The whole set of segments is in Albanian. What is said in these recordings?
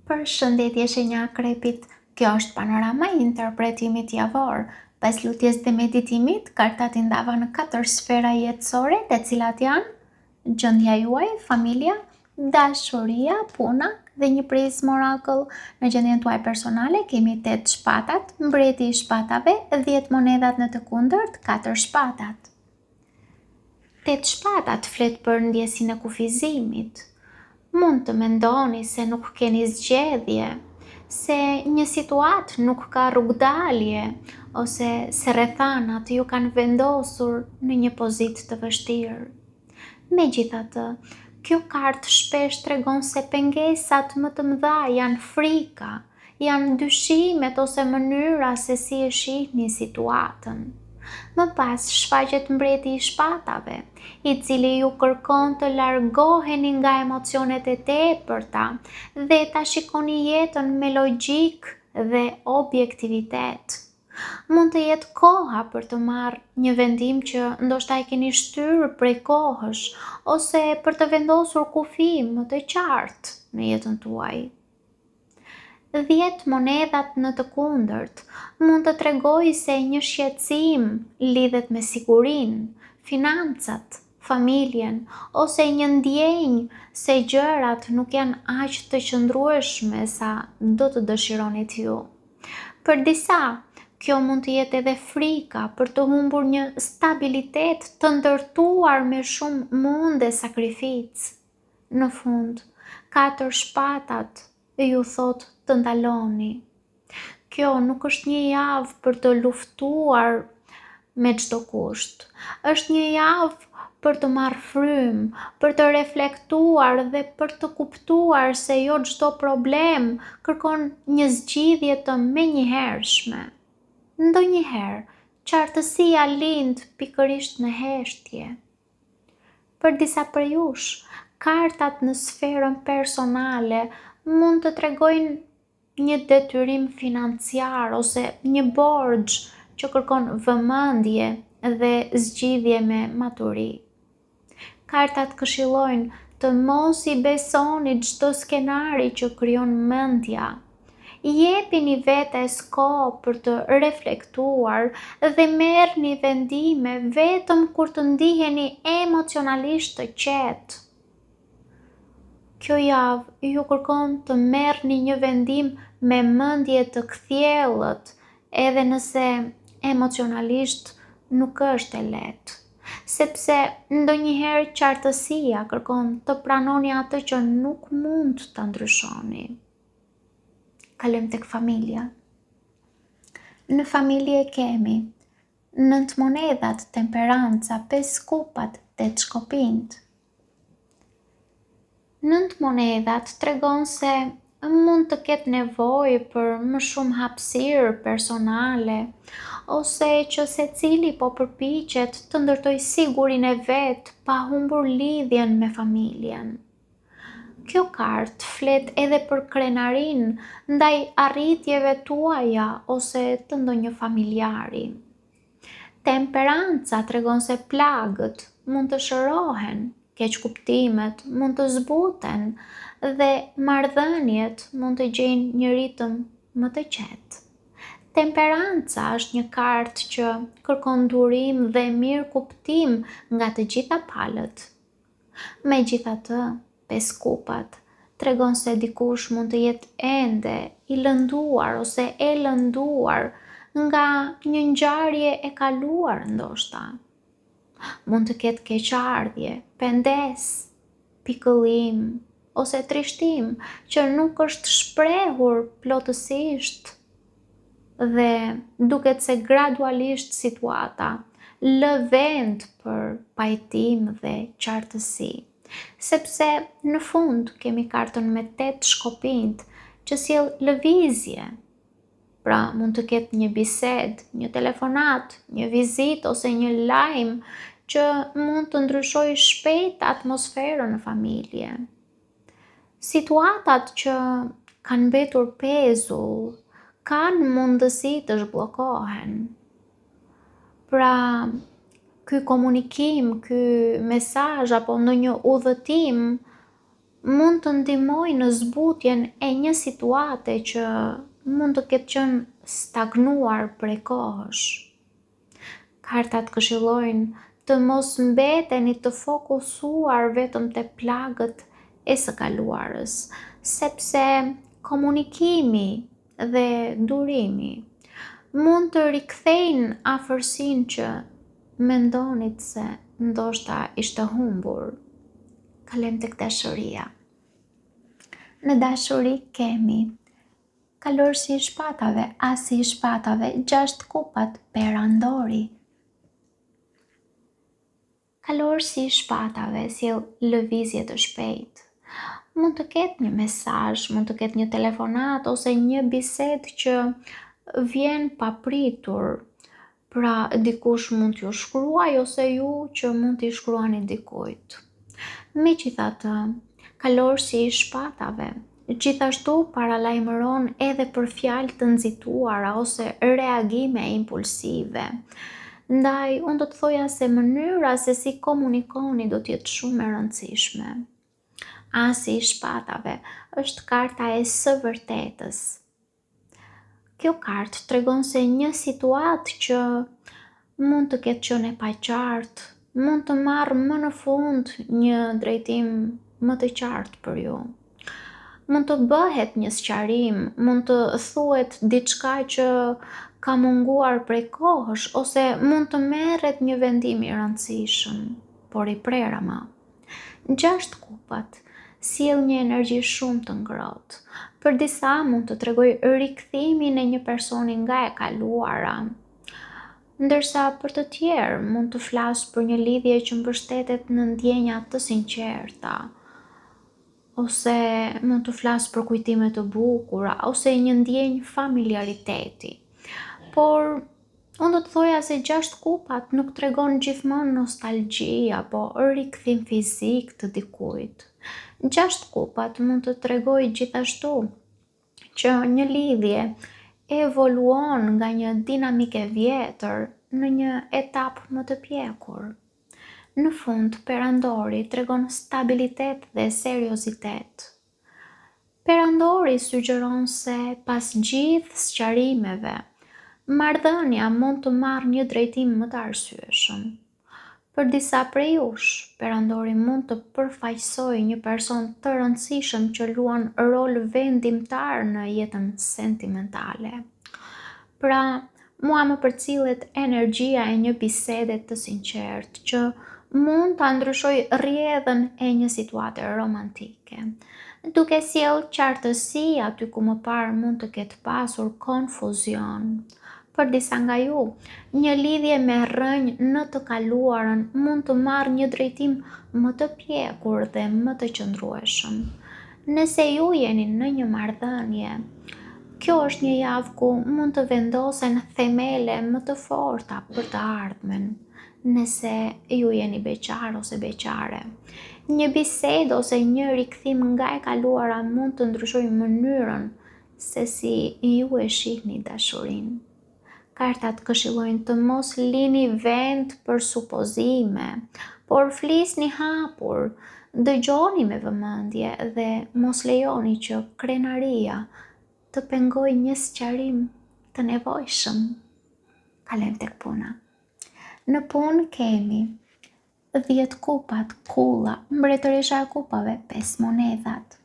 Përshëndetje shenja krepit, kjo është panorama i interpretimit javor. Pas lutjes dhe meditimit, kartat i ndava në 4 sfera jetësore, të cilat janë gjendja juaj, familja, dashuria, puna dhe një prizmë oracle. Në gjendjen tuaj personale kemi 8 shpatat, mbreti i shpatave, 10 monedat në të kundërt, 4 shpatat. 8 shpatat flet për ndjesinë e kufizimit. Mund të mendoni se nuk keni zgjedhje, se një situatë nuk ka rrugdalje, ose se rrethanat ju kanë vendosur në një pozitë të vështirë. Megjithatë, kjo kartë shpesh tregon se pengesat më të mëdha janë frika, janë dyshimet ose mënyra se si e shihni situatën. Më pas shfaqet mbreti i shpatave, i cili ju kërkon të largoheni nga emocionet e tepërta dhe ta shikoni jetën me logjik dhe objektivitet. Mund të jetë koha për të marrë një vendim që ndoshta e keni shtyrë prej kohësh, ose për të vendosur kufi më të qartë në jetën tuaj. 10 monedat në të kundërt mund të tregoj se një shqetësim lidhet me sigurinë, financat, familjen, ose një ndjenjë se gjërat nuk janë aq të qëndrueshme sa do të dëshironit ju. Për disa, kjo mund të jetë edhe frika për të humbur një stabilitet të ndërtuar me shumë munde sakrificë. Në fund, 4 shpatat ju thot të ndaloni. Kjo nuk është një javë për të luftuar me çdo kusht. Është një javë për të marrë frymë, për të reflektuar dhe për të kuptuar se jo çdo problem kërkon një zgjidhje të menjëhershme. Ndonjëherë, qartësia lind pikërisht në heshtje. Për disa prej jush, kartat në sferën personale mund të tregojnë një detyrim financiar ose një borxh që kërkon vëmendje dhe zgjidhje me maturi. Kartat këshillojnë të mos i besoni çdo skenari që krijon mendja. Jepini vetes kohë për të reflektuar dhe merrni vendime vetëm kur të ndiheni emocionalisht të qetë. Kjo javë ju kërkon të merrni një vendim me mendje të kthjellët, edhe nëse emocionalisht nuk është e lehtë. Sepse ndonjëherë qartësia kërkon të pranoni atë që nuk mund ta ndryshoni. Kalojmë tek familja. Në familje kemi 9 monedat, temperanca, 5 kupat, 8 shkopinjt. 9 monedat tregon se mund të ketë nevojë për më shumë hapësirë personale, ose që secili po përpiqet të ndërtojë sigurinë e vet pa humbur lidhjen me familjen. Kjo kartë flet edhe për krenarinë ndaj arritjeve tuaja ose të ndonjë familjari. Temperanca tregon se plagët mund të shërohen, keqkuptimet mund të zbuten dhe marrëdhëniet mund të gjejnë një ritëm më të qetë. Temperanca është një kartë që kërkon durim dhe mirëkuptim nga të gjitha palët. Megjithatë, 5 kupat tregon se dikush mund të jetë ende i lënduar ose e lënduar nga një ngjarje e kaluar ndoshta. Mund të ketë keqardhje, pendes, pikëllim ose trishtim që nuk është shprehur plotësisht dhe duket se gradualisht situata lë vend për pajtim dhe qartësi. Sepse në fund kemi kartën me 8 shkopinjt që sjell lëvizje. Pra mund të ketë një bisedë, një telefonat, një vizitë ose një lajm që mund të ndryshojë shpejt atmosferën në familje. Situatat që kanë mbetur pezull kanë mundësi të zhbllokohen. Pra, ky komunikim, ky mesazh apo ndonjë udhëtim mund të ndihmojë në zbutjen e një situate që mund të ketë qenë stagnuar prej kohësh. Kartat këshillojnë të mos mbeteni të fokusuar vetëm te plagët e së kaluarës, sepse komunikimi dhe durimi mund të rikthejnë afërsinë që mendonit se ndoshta ishte humbur. Kalojmë tek dashuria. Në dashuri kemi kalorësi i shpatave, asi i shpatave, 6 kupat, perandori. Kalorësi i shpatave sjell lëvizje të shpejtë. Mund të ketë një mesazh, mund të ketë një telefonat ose një bisedë që vjen papritur. Pra dikush mund t'ju shkruaj ose ju që mund t'i shkruani dikujt. Megjithatë, kalorësi i shpatave gjithashtu paralajmëron edhe për fjalë të nxituara ose reagime impulsive. Ndaj, unë do të thoja se mënyra se si komunikoni do t'jetë shumë e rëndësishme. Asi i shpatave është karta e së vërtetës. Kjo kartë tregon se një situatë që mund të ketë qenë e paqartë, mund të marrë më në fund një drejtim më të qartë për ju. Mund të bëhet një sqarim, mund të thuhet diçka që ka munguar prej kohësh ose mund të merret një vendim i rëndësishëm, por i prerama. 6 kupat sjell një energji shumë të ngrohtë. Për disa mund të tregojë rikthimin e një personi nga e kaluara, ndërsa për të tjerë mund të flasë për një lidhje që mbështetet në ndjenja të sinqerta, ose mund të flasë për kujtime të bukura ose një ndjenjë familjariteti. Por unë do të thoja se 6 kupat nuk tregon gjithmonë nostalgji apo rikthim fizik të dikujt. 6 kupat mund të tregojë gjithashtu që një lidhje evoluon nga një dinamike vjetër në një etapë më të pjekur. Në fund, perandori tregon stabilitet dhe seriozitet. Perandori sugjeron se pas gjithë sqarimeve, marrëdhënia mund të marrë një drejtim më të arsyeshëm. Për disa prej jush, perandori mund të përfaqësojë një person të rëndësishëm që luan rol vendimtar në jetën sentimentale. Pra, mua më përcillet energjia e një bisede të sinqertë që mund ta ndryshojë rrjedhën e një situate romantike. Duke sjellë qartësi aty ku më parë mund të ketë pasur konfuzion. Për disa nga ju, një lidhje me rrënjë në të kaluarën mund të marrë një drejtim më të pjekur dhe më të qëndrueshëm. Nëse ju jeni në një marrëdhënie, kjo është një javë ku mund të vendosen themele më të forta për të ardhmen. Nëse ju jeni beqar ose beqare, një bisedë ose një rikthim nga e kaluara mund të ndryshojë mënyrën se si ju e shihni dashurinë. Kartat këshillojnë të mos lini vend për supozime, por flisni hapur, dëgjoni me vëmendje dhe mos lejoni që krenaria të pengojë një sqarim të nevojshëm. Kalojmë tek puna. Në punë kemi 10 kupat, kulla, mbretëresha e kupave, 5 monedhat.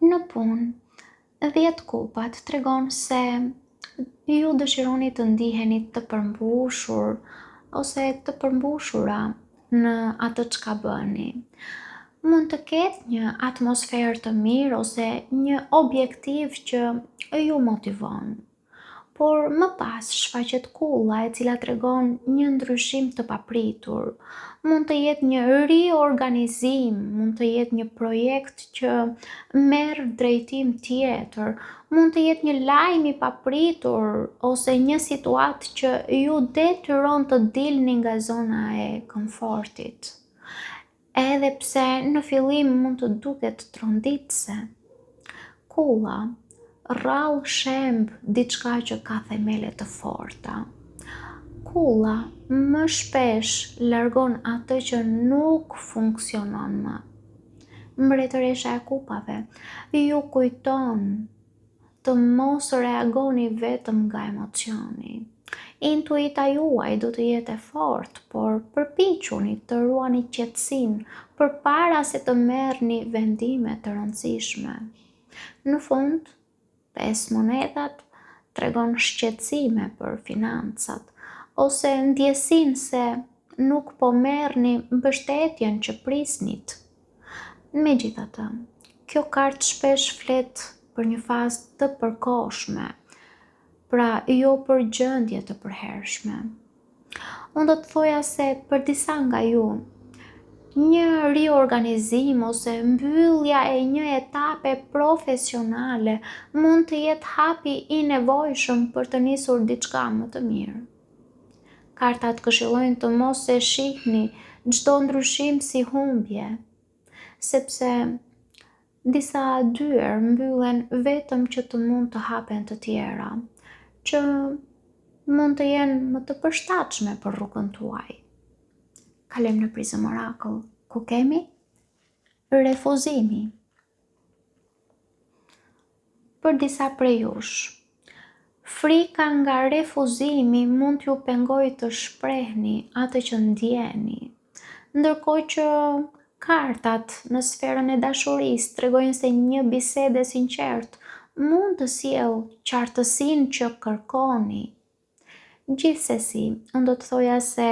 Në punë, 10 kupat tregon se ju dëshironi të ndiheni të përmbushur ose të përmbushura në atë çka bëni. Mund të ketë një atmosferë të mirë ose një objektiv që ju motivon. Por më pas shfaqet kulla e cila tregon një ndryshim të papritur. Mund të jetë një riorganizim, mund të jetë një projekt që merr drejtim tjetër, mund të jetë një lajm i papritur ose një situatë që ju detyron të dilni nga zona e komfortit. Edhe pse në fillim mund të duket tronditse. Kulla rrallë shemb diçka që ka themele të forta. Kulla më shpesh largon atë që nuk funksionon më. Mbretëresha e kupave ju kujton të mos reagoni vetëm nga emocioni. Intuita juaj do të jetë e fortë, por përpiquni të ruani qetësinë përpara se të merrni vendime të rëndësishme. Në fund, 5 monedhat tregon shqetësime për financat ose ndjesinë se nuk po merrni mbështetjen që prisnit. Megjithatë, kjo kartë shpesh flet për një fazë të përkohshme, pra jo për gjendje të përhershme. Unë do të thoja se për disa nga ju, një riorganizim ose mbyllja e një etape profesionale mund të jetë hapi i nevojshëm për të nisur diçka më të mirë. Kartat këshillojnë të mos e shihni çdo ndryshim si humbje, sepse disa dyer mbyllen vetëm që të mund të hapen të tjera, që mund të jenë më të përshtatshme për rrugën tuaj. Kalojmë në Prism Oracle, ku kemi refuzimi. Për disa prej jush, frika nga refuzimi mund t'ju pengojë të shprehni atë që ndjeni, ndërkohë që kartat në sferën e dashurisë tregojnë se një bisede e sinqertë mund të sjellë qartësinë që kërkoni. Gjithsesi, unë do të thoja se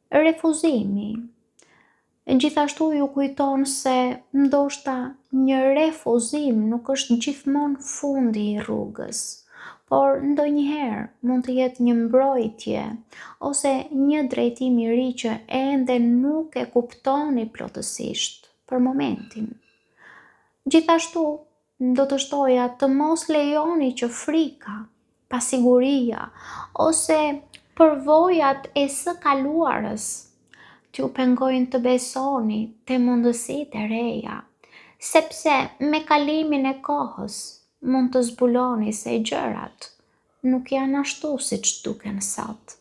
refuzimi gjithashtu ju kujton se ndoshta një refuzim nuk është gjithmonë fundi i rrugës, por ndonjëherë mund të jetë një mbrojtje ose një drejtim i ri që ende nuk e kuptoni plotësisht për momentin. Gjithashtu, do të shtoja të mos lejoni që frika, pasiguria ose përvojat e së kaluarës t'ju pengojnë të besoni te mundësitë e reja, sepse me kalimin e kohës mund të zbuloni se gjërat nuk janë ashtu siç duken sot.